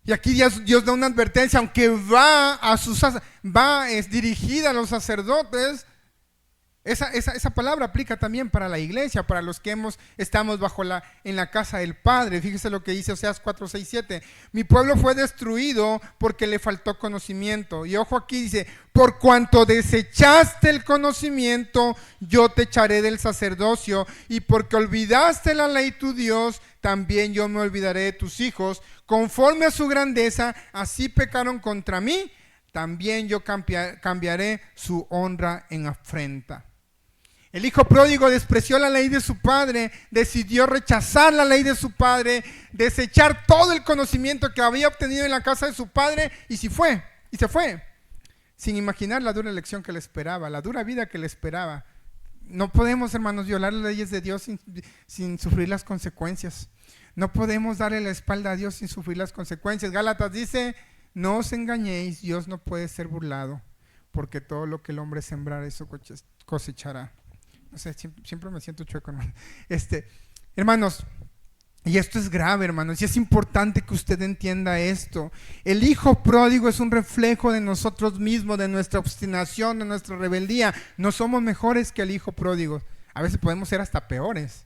Y aquí Dios da una advertencia, aunque es dirigida a los sacerdotes. Esa palabra aplica también para la iglesia, para los que estamos en la casa del Padre. Fíjese lo que dice Oseas 4, 6, 7. Mi pueblo fue destruido porque le faltó conocimiento. Y ojo aquí, dice: por cuanto desechaste el conocimiento, yo te echaré del sacerdocio, y porque olvidaste la ley tu Dios, también yo me olvidaré de tus hijos. Conforme a su grandeza, así pecaron contra mí, también yo cambiaré su honra en afrenta. El hijo pródigo despreció la ley de su padre, decidió rechazar la ley de su padre, desechar todo el conocimiento que había obtenido en la casa de su padre y se fue, sin imaginar la dura lección que le esperaba, la dura vida que le esperaba. No podemos, hermanos, violar las leyes de Dios sin sufrir las consecuencias. No podemos darle la espalda a Dios sin sufrir las consecuencias. Gálatas dice: no os engañéis, Dios no puede ser burlado, porque todo lo que el hombre sembrara, eso cosechará. No sé, siempre me siento chueco, hermano. Hermanos, y esto es grave, hermanos, y es importante que usted entienda esto. El hijo pródigo es un reflejo de nosotros mismos, de nuestra obstinación, de nuestra rebeldía. No somos mejores que el hijo pródigo. A veces podemos ser hasta peores.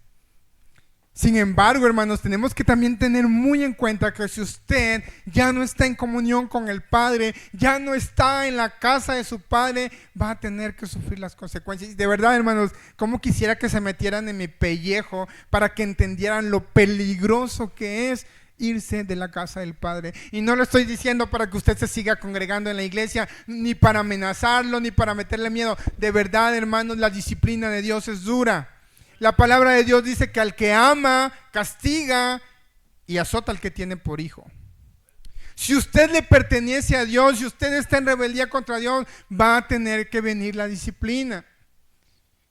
Sin embargo, hermanos, tenemos que también tener muy en cuenta que si usted ya no está en comunión con el Padre, ya no está en la casa de su Padre, va a tener que sufrir las consecuencias. Y de verdad, hermanos, cómo quisiera que se metieran en mi pellejo para que entendieran lo peligroso que es irse de la casa del Padre. Y no lo estoy diciendo para que usted se siga congregando en la iglesia, ni para amenazarlo, ni para meterle miedo. De verdad, hermanos, la disciplina de Dios es dura. La palabra de Dios dice que al que ama, castiga y azota al que tiene por hijo. Si usted le pertenece a Dios, si usted está en rebeldía contra Dios, va a tener que venir la disciplina.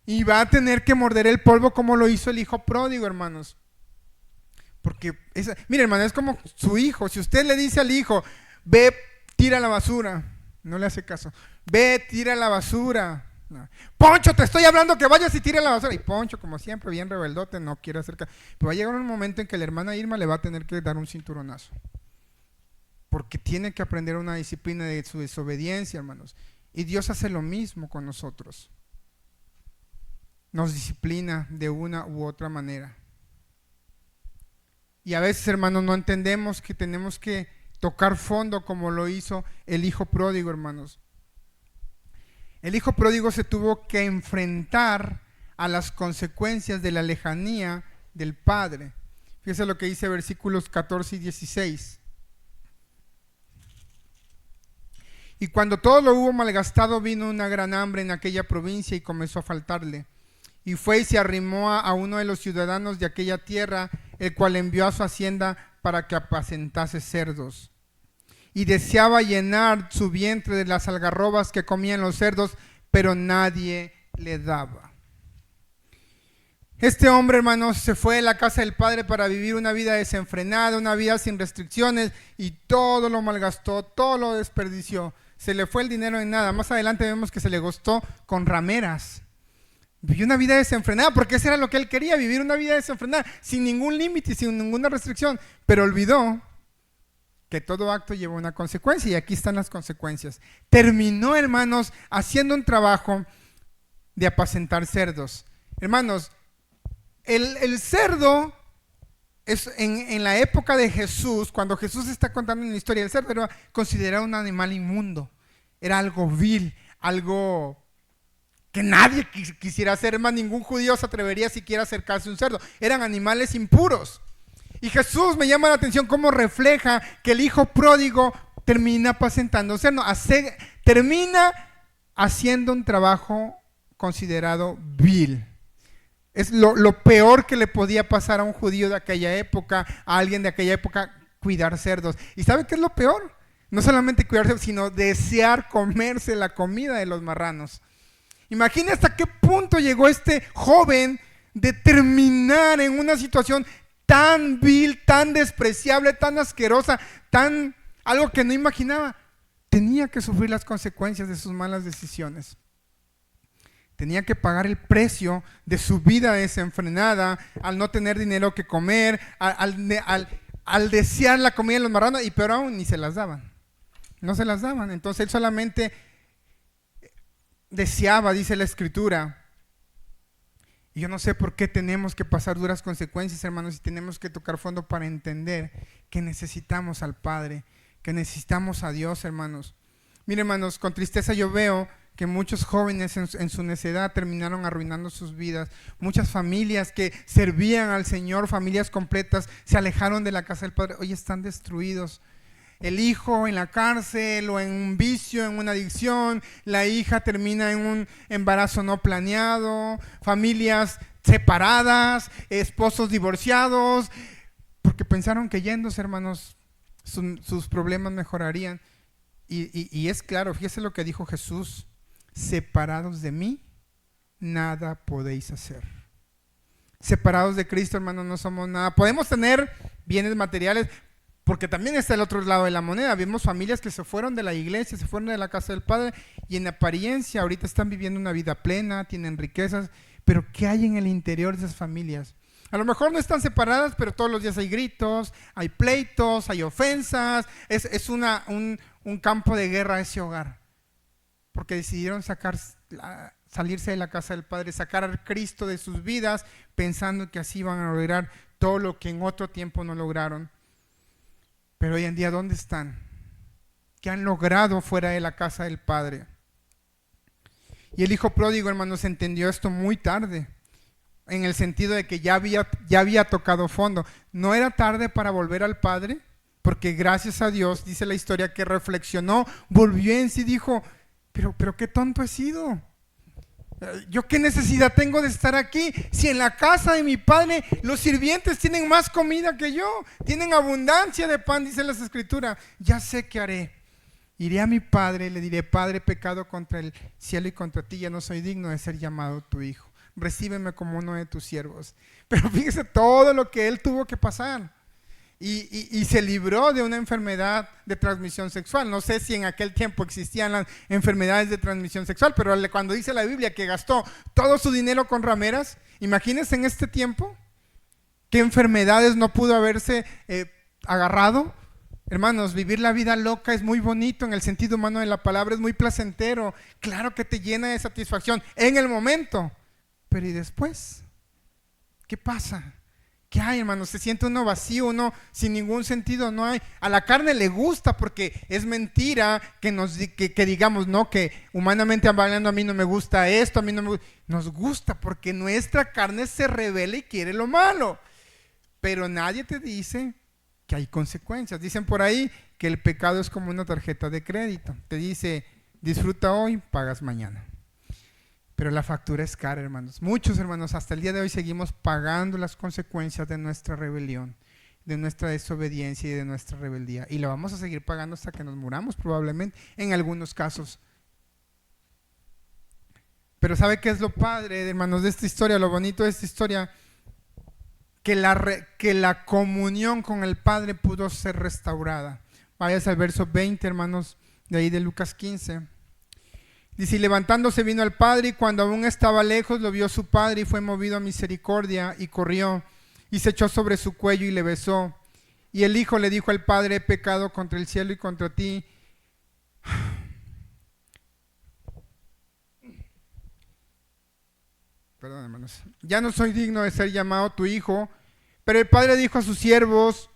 Y va a tener que morder el polvo como lo hizo el hijo pródigo, hermanos. Porque, mire, hermano, es como su hijo. Si usted le dice al hijo: ve, tira la basura, no le hace caso. Ve, tira la basura. No. Poncho, te estoy hablando que vayas y tire la basura. Y Poncho, como siempre, bien rebeldote, no quiere hacer caso. Pero va a llegar un momento en que la hermana Irma le va a tener que dar un cinturonazo. Porque tiene que aprender una disciplina de su desobediencia, hermanos. Y Dios hace lo mismo con nosotros. Nos disciplina de una u otra manera. Y a veces, hermanos, no entendemos que tenemos que tocar fondo como lo hizo el hijo pródigo, hermanos. El hijo pródigo se tuvo que enfrentar a las consecuencias de la lejanía del Padre. Fíjese lo que dice versículos 14 y 16. Y cuando todo lo hubo malgastado, vino una gran hambre en aquella provincia y comenzó a faltarle. Y fue y se arrimó a uno de los ciudadanos de aquella tierra, el cual envió a su hacienda para que apacentase cerdos. Y deseaba llenar su vientre de las algarrobas que comían los cerdos, pero nadie le daba. Este hombre, hermanos, se fue de la casa del Padre para vivir una vida desenfrenada, una vida sin restricciones, y todo lo malgastó, todo lo desperdició. Se le fue el dinero en nada. Más adelante vemos que se le gastó con rameras. Vivió una vida desenfrenada, porque eso era lo que él quería, vivir una vida desenfrenada, sin ningún límite, sin ninguna restricción. Pero olvidó que todo acto lleva una consecuencia, y aquí están las consecuencias. Terminó, hermanos, haciendo un trabajo de apacentar cerdos. Hermanos, el cerdo es en la época de Jesús, cuando Jesús está contando una historia, el cerdo era considerado un animal inmundo, era algo vil, algo que nadie quisiera hacer, más ningún judío se atrevería siquiera a acercarse a un cerdo, eran animales impuros. Y Jesús, me llama la atención cómo refleja que el hijo pródigo termina apacentando cerdos, termina haciendo un trabajo considerado vil. Es lo peor que le podía pasar a un judío de aquella época, a alguien de aquella época, cuidar cerdos. ¿Y sabe qué es lo peor? No solamente cuidar cerdos, sino desear comerse la comida de los marranos. Imagina hasta qué punto llegó este joven de terminar en una situación tan vil, tan despreciable, tan asquerosa, algo que no imaginaba. Tenía que sufrir las consecuencias de sus malas decisiones. Tenía que pagar el precio de su vida desenfrenada, al no tener dinero que comer, al desear la comida de los marranos, y peor aún, ni se las daban. No se las daban. Entonces él solamente deseaba, dice la Escritura. Y yo no sé por qué tenemos que pasar duras consecuencias, hermanos, y tenemos que tocar fondo para entender que necesitamos al Padre, que necesitamos a Dios, hermanos. Miren, hermanos, con tristeza yo veo que muchos jóvenes en su necedad terminaron arruinando sus vidas. Muchas familias que servían al Señor, familias completas, se alejaron de la casa del Padre. Hoy están destruidos. El hijo en la cárcel o en un vicio, en una adicción. La hija termina en un embarazo no planeado. Familias separadas, esposos divorciados, porque pensaron que yéndose, hermanos, sus problemas mejorarían. Y es claro, fíjese lo que dijo Jesús: separados de mí, nada podéis hacer. Separados de Cristo, hermanos, no somos nada. Podemos tener bienes materiales, porque también está el otro lado de la moneda. Vimos familias que se fueron de la iglesia, se fueron de la casa del Padre, y en apariencia ahorita están viviendo una vida plena, tienen riquezas, pero ¿qué hay en el interior de esas familias? A lo mejor no están separadas, pero todos los días hay gritos, hay pleitos, hay ofensas. Es un campo de guerra ese hogar, porque decidieron salirse de la casa del Padre, sacar a Cristo de sus vidas, pensando que así iban a lograr todo lo que en otro tiempo no lograron. Pero hoy en día, ¿dónde están? ¿Qué han logrado fuera de la casa del Padre? Y el hijo pródigo, hermanos, entendió esto muy tarde, en el sentido de que ya había tocado fondo. No era tarde para volver al Padre, porque gracias a Dios, dice la historia, que reflexionó, volvió en sí y dijo: pero qué tonto he sido. ¿Yo qué necesidad tengo de estar aquí? Si en la casa de mi padre los sirvientes tienen más comida que yo, tienen abundancia de pan, dice las Escrituras. Ya sé qué haré. Iré a mi padre y le diré: Padre, he pecado contra el cielo y contra ti, ya no soy digno de ser llamado tu hijo. Recíbeme como uno de tus siervos. Pero fíjese todo lo que él tuvo que pasar. Y se libró de una enfermedad de transmisión sexual. No sé si en aquel tiempo existían las enfermedades de transmisión sexual, pero cuando dice la Biblia que gastó todo su dinero con rameras, imagínense en este tiempo qué enfermedades no pudo haberse agarrado. Hermanos, vivir la vida loca es muy bonito en el sentido humano de la palabra, es muy placentero. Claro que te llena de satisfacción en el momento, pero ¿y después? ¿Qué pasa? ¿Qué hay, hermanos? Se siente uno vacío, uno sin ningún sentido, no hay. A la carne le gusta, porque es mentira que digamos, no, que humanamente hablando a mí no me gusta esto, a mí no me gusta. Nos gusta porque nuestra carne se rebela y quiere lo malo. Pero nadie te dice que hay consecuencias. Dicen por ahí que el pecado es como una tarjeta de crédito. Te dice: disfruta hoy, pagas mañana. Pero la factura es cara, hermanos. Muchos, hermanos, hasta el día de hoy seguimos pagando las consecuencias de nuestra rebelión, de nuestra desobediencia y de nuestra rebeldía. Y lo vamos a seguir pagando hasta que nos muramos, probablemente, en algunos casos. Pero ¿sabe qué es lo padre, hermanos, de esta historia? Lo bonito de esta historia, que la comunión con el Padre pudo ser restaurada. Vayas al verso 20, hermanos, de ahí de Lucas 15. Dice, y levantándose vino al padre, y cuando aún estaba lejos lo vio su padre, y fue movido a misericordia, y corrió, y se echó sobre su cuello y le besó. Y el hijo le dijo al padre, he pecado contra el cielo y contra ti. Perdón, hermanos. Ya no soy digno de ser llamado tu hijo. Pero el padre dijo a sus siervos,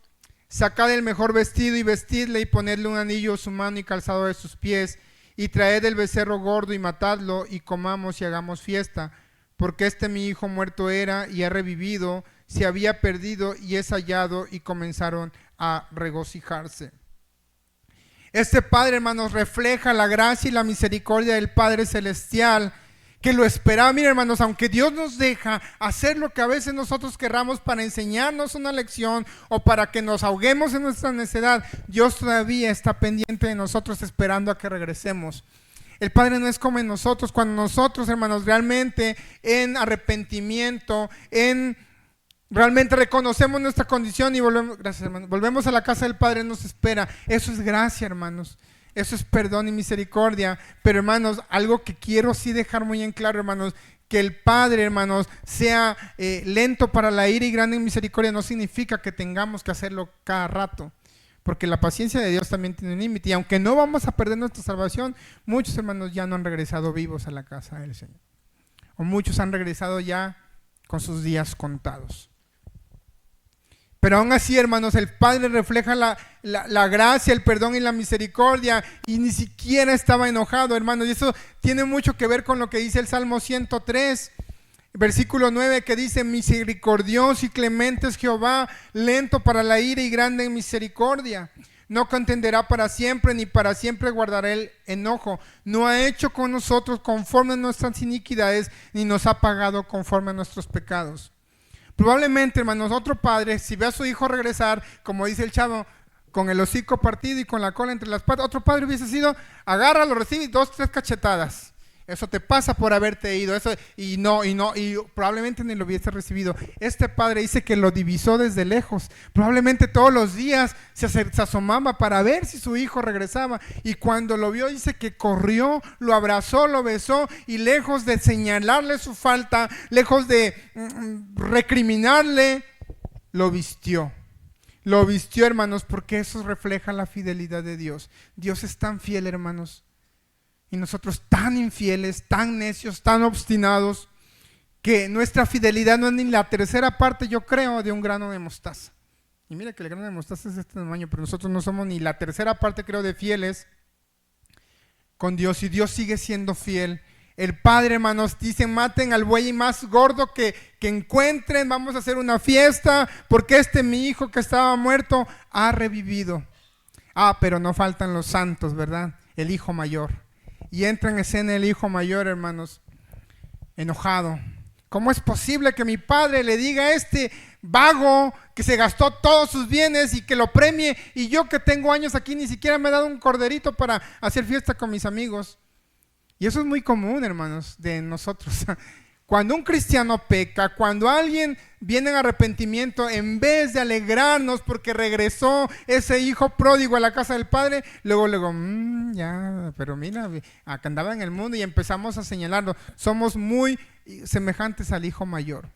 sacad el mejor vestido y vestidle, y ponedle un anillo a su mano y calzado de sus pies, y traed el becerro gordo y matadlo, y comamos y hagamos fiesta, porque este mi hijo muerto era y ha revivido, se había perdido y es hallado, y comenzaron a regocijarse. Este Padre, hermanos, refleja la gracia y la misericordia del Padre Celestial, que lo esperaba. Miren, hermanos, aunque Dios nos deja hacer lo que a veces nosotros querramos para enseñarnos una lección o para que nos ahoguemos en nuestra necedad, Dios todavía está pendiente de nosotros, esperando a que regresemos. El Padre no es como en nosotros. Cuando nosotros, hermanos, realmente en arrepentimiento, realmente reconocemos nuestra condición y volvemos, gracias, hermanos, volvemos a la casa del Padre, nos espera. Eso es gracia, hermanos. Eso es perdón y misericordia. Pero, hermanos, algo que quiero sí dejar muy en claro, hermanos, que el Padre, hermanos, sea lento para la ira y grande en misericordia, no significa que tengamos que hacerlo cada rato, porque la paciencia de Dios también tiene un límite. Y aunque no vamos a perder nuestra salvación, muchos hermanos ya no han regresado vivos a la casa del Señor, o muchos han regresado ya con sus días contados. Pero aún así, hermanos, el Padre refleja la gracia, el perdón y la misericordia, y ni siquiera estaba enojado, hermanos. Y eso tiene mucho que ver con lo que dice el Salmo 103, versículo 9, que dice, misericordioso y clemente es Jehová, lento para la ira y grande en misericordia. No contenderá para siempre, ni para siempre guardará el enojo. No ha hecho con nosotros conforme a nuestras iniquidades, ni nos ha pagado conforme a nuestros pecados. Probablemente, hermanos, otro padre, si ve a su hijo regresar, como dice el chavo, con el hocico partido y con la cola entre las patas, otro padre hubiese sido, agárralo, recibe 2, 3 cachetadas. Eso te pasa por haberte ido, eso, y probablemente ni lo hubiese recibido. Este padre dice que lo divisó desde lejos. Probablemente todos los días se asomaba para ver si su hijo regresaba. Y cuando lo vio, dice que corrió, lo abrazó, lo besó, y lejos de señalarle su falta, lejos de recriminarle, lo vistió. Lo vistió, hermanos, porque eso refleja la fidelidad de Dios. Dios es tan fiel, hermanos. Y nosotros tan infieles, tan necios, tan obstinados, que nuestra fidelidad no es ni la tercera parte, yo creo, de un grano de mostaza. Y mira que el grano de mostaza es de este tamaño, pero nosotros no somos ni la tercera parte, creo, de fieles con Dios. Y Dios sigue siendo fiel. El Padre, hermanos, dice, maten al buey más gordo que encuentren, vamos a hacer una fiesta, porque mi hijo que estaba muerto ha revivido. Pero no faltan los santos, ¿verdad? El hijo mayor. Y entra en escena el hijo mayor, hermanos, enojado. ¿Cómo es posible que mi padre le diga a este vago que se gastó todos sus bienes y que lo premie, y yo que tengo años aquí ni siquiera me he dado un corderito para hacer fiesta con mis amigos? Y eso es muy común, hermanos, de nosotros. Cuando un cristiano peca, cuando alguien viene en arrepentimiento, en vez de alegrarnos porque regresó ese hijo pródigo a la casa del Padre, luego, ya, pero mira, acá andaba en el mundo, y empezamos a señalarlo. Somos muy semejantes al hijo mayor.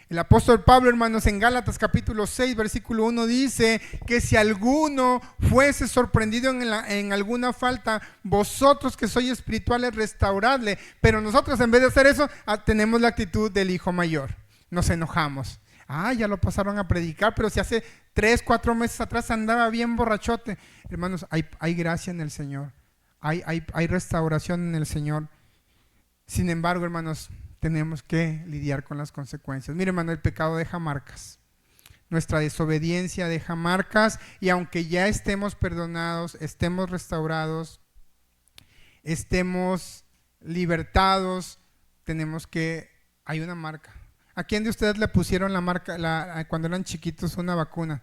El apóstol Pablo, hermanos, en Gálatas capítulo 6, versículo 1 dice que si alguno fuese sorprendido en alguna falta, vosotros que sois espirituales, restauradle. Pero nosotros, en vez de hacer eso, tenemos la actitud del hijo mayor. Nos enojamos. Ya lo pasaron a predicar, pero si hace 3, 4 meses atrás andaba bien borrachote. Hermanos, hay gracia en el Señor. Hay restauración en el Señor. Sin embargo, hermanos, tenemos que lidiar con las consecuencias. Mire, hermano, el pecado deja marcas. Nuestra desobediencia deja marcas, y aunque ya estemos perdonados, estemos restaurados, estemos libertados, hay una marca. ¿A quién de ustedes le pusieron la marca cuando eran chiquitos, una vacuna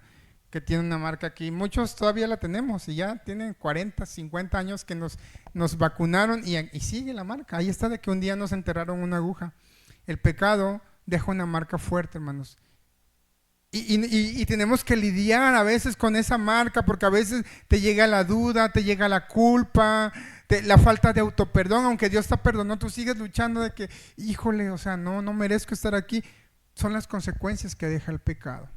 que tiene una marca aquí? Muchos todavía la tenemos, y ya tienen 40, 50 años que nos vacunaron, y sigue la marca. Ahí está, de que un día nos enterraron una aguja. El pecado deja una marca fuerte, hermanos. Y tenemos que lidiar a veces con esa marca, porque a veces te llega la duda, te llega la culpa, la falta de autoperdón. Aunque Dios te perdonó, tú sigues luchando de que, híjole, o sea, no merezco estar aquí. Son las consecuencias que deja el pecado.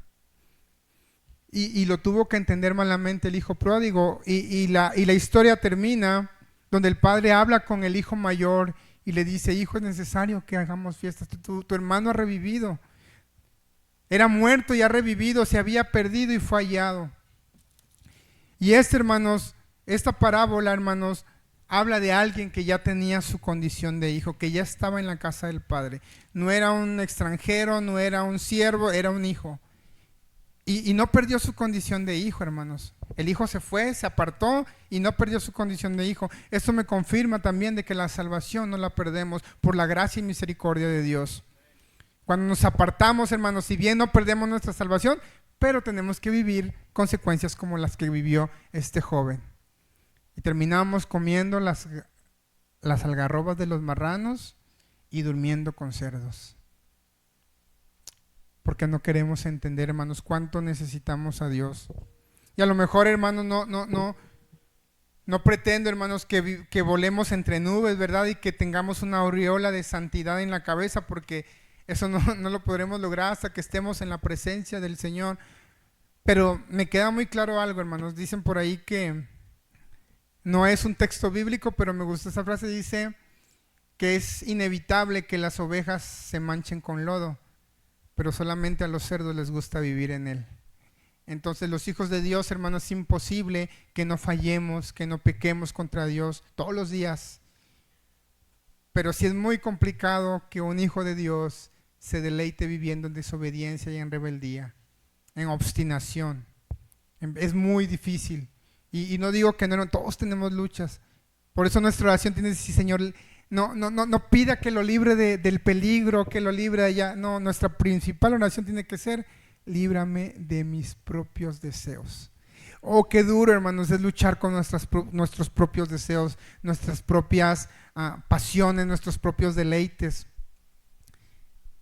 Y lo tuvo que entender malamente el hijo pródigo. Y la historia termina donde el padre habla con el hijo mayor y le dice: hijo, es necesario que hagamos fiestas. Tu hermano ha revivido. Era muerto y ha revivido, se había perdido y fue hallado. Y hermanos, esta parábola, hermanos, habla de alguien que ya tenía su condición de hijo, que ya estaba en la casa del padre. No era un extranjero, no era un siervo, era un hijo. Y no perdió su condición de hijo, hermanos. El hijo se fue, se apartó y no perdió su condición de hijo. Esto me confirma también de que la salvación no la perdemos por la gracia y misericordia de Dios. Cuando nos apartamos, hermanos, si bien no perdemos nuestra salvación, pero tenemos que vivir consecuencias como las que vivió este joven. Y terminamos comiendo las algarrobas de los marranos y durmiendo con cerdos. Porque no queremos entender, hermanos, cuánto necesitamos a Dios. Y a lo mejor, hermanos, no pretendo, hermanos, que volemos entre nubes, ¿verdad? Y que tengamos una aureola de santidad en la cabeza, porque eso no lo podremos lograr hasta que estemos en la presencia del Señor. Pero me queda muy claro algo, hermanos. Dicen por ahí que no es un texto bíblico, pero me gusta esa frase. Dice que es inevitable que las ovejas se manchen con lodo, pero solamente a los cerdos les gusta vivir en él. Entonces los hijos de Dios, hermanos, es imposible que no fallemos, que no pequemos contra Dios todos los días. Pero sí es muy complicado que un hijo de Dios se deleite viviendo en desobediencia y en rebeldía, en obstinación. Es muy difícil. Y no digo que no, todos tenemos luchas. Por eso nuestra oración tiene que decir: Señor, no pida que lo libre del peligro, que lo libre de allá. No, nuestra principal oración tiene que ser: líbrame de mis propios deseos. Oh, qué duro, hermanos, es luchar con nuestros propios deseos, nuestras propias pasiones, nuestros propios deleites,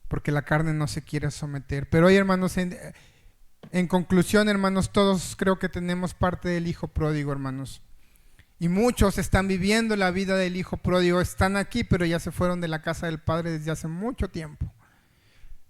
porque la carne no se quiere someter. Pero hoy, hermanos, en conclusión, hermanos, todos creo que tenemos parte del hijo pródigo, hermanos. Y muchos están viviendo la vida del hijo pródigo, están aquí, pero ya se fueron de la casa del Padre desde hace mucho tiempo.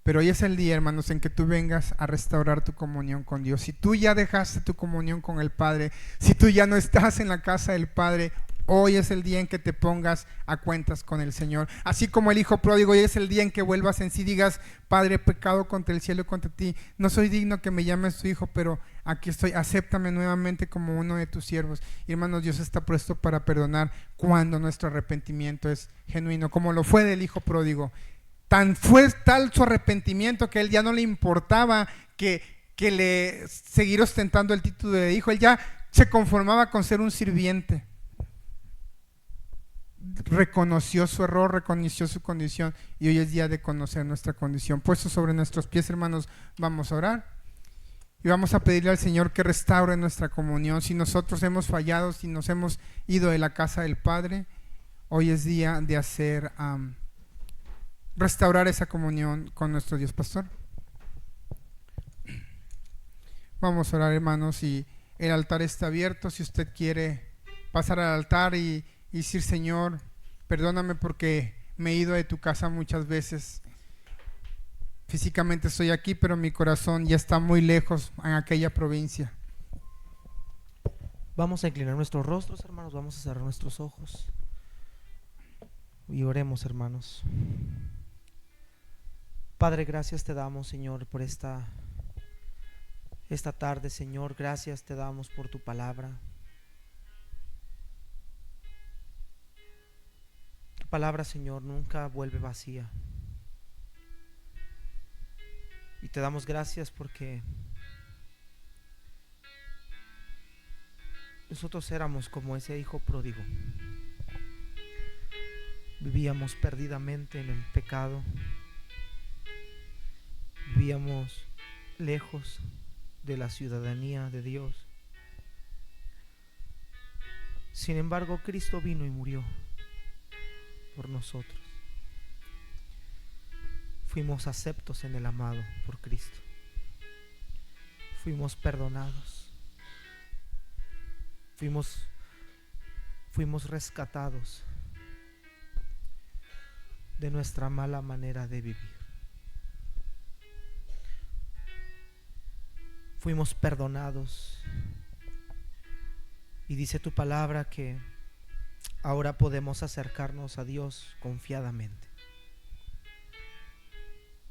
Pero hoy es el día, hermanos, en que tú vengas a restaurar tu comunión con Dios. Si tú ya dejaste tu comunión con el Padre, si tú ya no estás en la casa del Padre, hoy es el día en que te pongas a cuentas con el Señor. Así como el hijo pródigo, hoy es el día en que vuelvas en sí y digas: Padre, he pecado contra el cielo y contra ti. No soy digno que me llames tu hijo, pero aquí estoy. Acéptame nuevamente como uno de tus siervos. Y, hermanos, Dios está presto para perdonar cuando nuestro arrepentimiento es genuino, como lo fue del hijo pródigo. Fue tal su arrepentimiento que él ya no le importaba que le seguir ostentando el título de hijo. Él ya se conformaba con ser un sirviente. Reconoció su error, reconoció su condición, y hoy es día de conocer nuestra condición. Puestos sobre nuestros pies, hermanos, vamos a orar y vamos a pedirle al Señor que restaure nuestra comunión. Si nosotros hemos fallado, si nos hemos ido de la casa del Padre, hoy es día de hacer restaurar esa comunión con nuestro Dios. Pastor, vamos a orar, hermanos, y el altar está abierto. Si usted quiere pasar al altar y decir: Señor, perdóname porque me he ido de tu casa muchas veces. Físicamente estoy aquí, pero mi corazón ya está muy lejos, en aquella provincia. Vamos a inclinar nuestros rostros, hermanos, vamos a cerrar nuestros ojos y oremos, hermanos. Padre, gracias te damos, Señor, por esta tarde, Señor. Gracias te damos por tu palabra. Tu palabra, Señor, nunca vuelve vacía. Y te damos gracias porque nosotros éramos como ese hijo pródigo. Vivíamos perdidamente en el pecado. Vivíamos lejos de la ciudadanía de Dios. Sin embargo, Cristo vino y murió por nosotros. Fuimos aceptos en el amado por Cristo. fuimos perdonados, fuimos rescatados de nuestra mala manera de vivir. Fuimos perdonados. Y dice tu palabra que ahora podemos acercarnos a Dios confiadamente.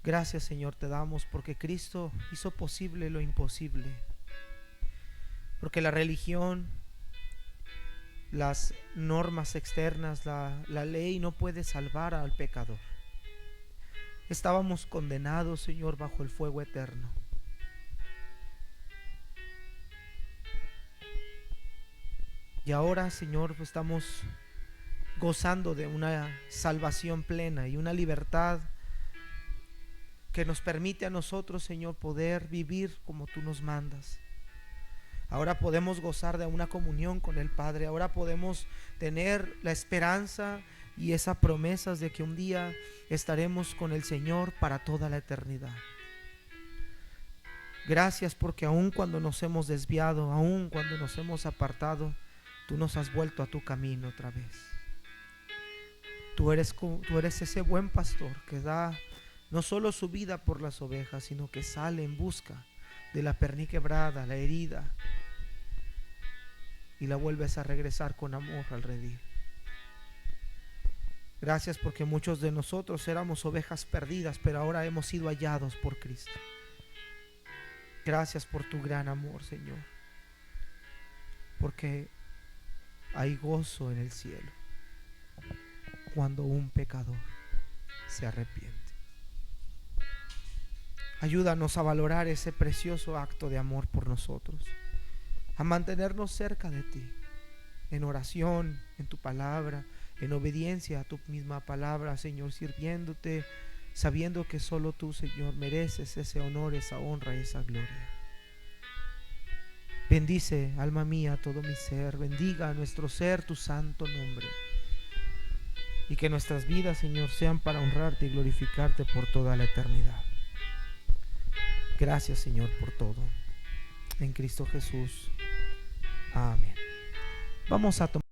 Gracias, Señor, te damos porque Cristo hizo posible lo imposible. Porque la religión, las normas externas, la ley no puede salvar al pecador. Estábamos condenados, Señor, bajo el fuego eterno. Y ahora, Señor, estamos gozando de una salvación plena y una libertad que nos permite a nosotros, Señor, poder vivir como tú nos mandas. Ahora podemos gozar de una comunión con el Padre. Ahora podemos tener la esperanza y esas promesas de que un día estaremos con el Señor para toda la eternidad. Gracias porque aun cuando nos hemos desviado, aun cuando nos hemos apartado, tú nos has vuelto a tu camino otra vez. Tú eres ese buen pastor que da no solo su vida por las ovejas, sino que sale en busca de la perniquebrada, la herida, y la vuelves a regresar con amor al redil. Gracias porque muchos de nosotros éramos ovejas perdidas, pero ahora hemos sido hallados por Cristo. Gracias por tu gran amor, Señor, porque hay gozo en el cielo cuando un pecador se arrepiente. Ayúdanos a valorar ese precioso acto de amor por nosotros, a mantenernos cerca de ti, en oración, en tu palabra, en obediencia a tu misma palabra, Señor, sirviéndote, sabiendo que solo tú, Señor, mereces ese honor, esa honra y esa gloria. Bendice, alma mía, todo mi ser, bendiga a nuestro ser tu santo nombre, y que nuestras vidas, Señor, sean para honrarte y glorificarte por toda la eternidad. Gracias, Señor, por todo. En Cristo Jesús. Amén. Vamos a tomar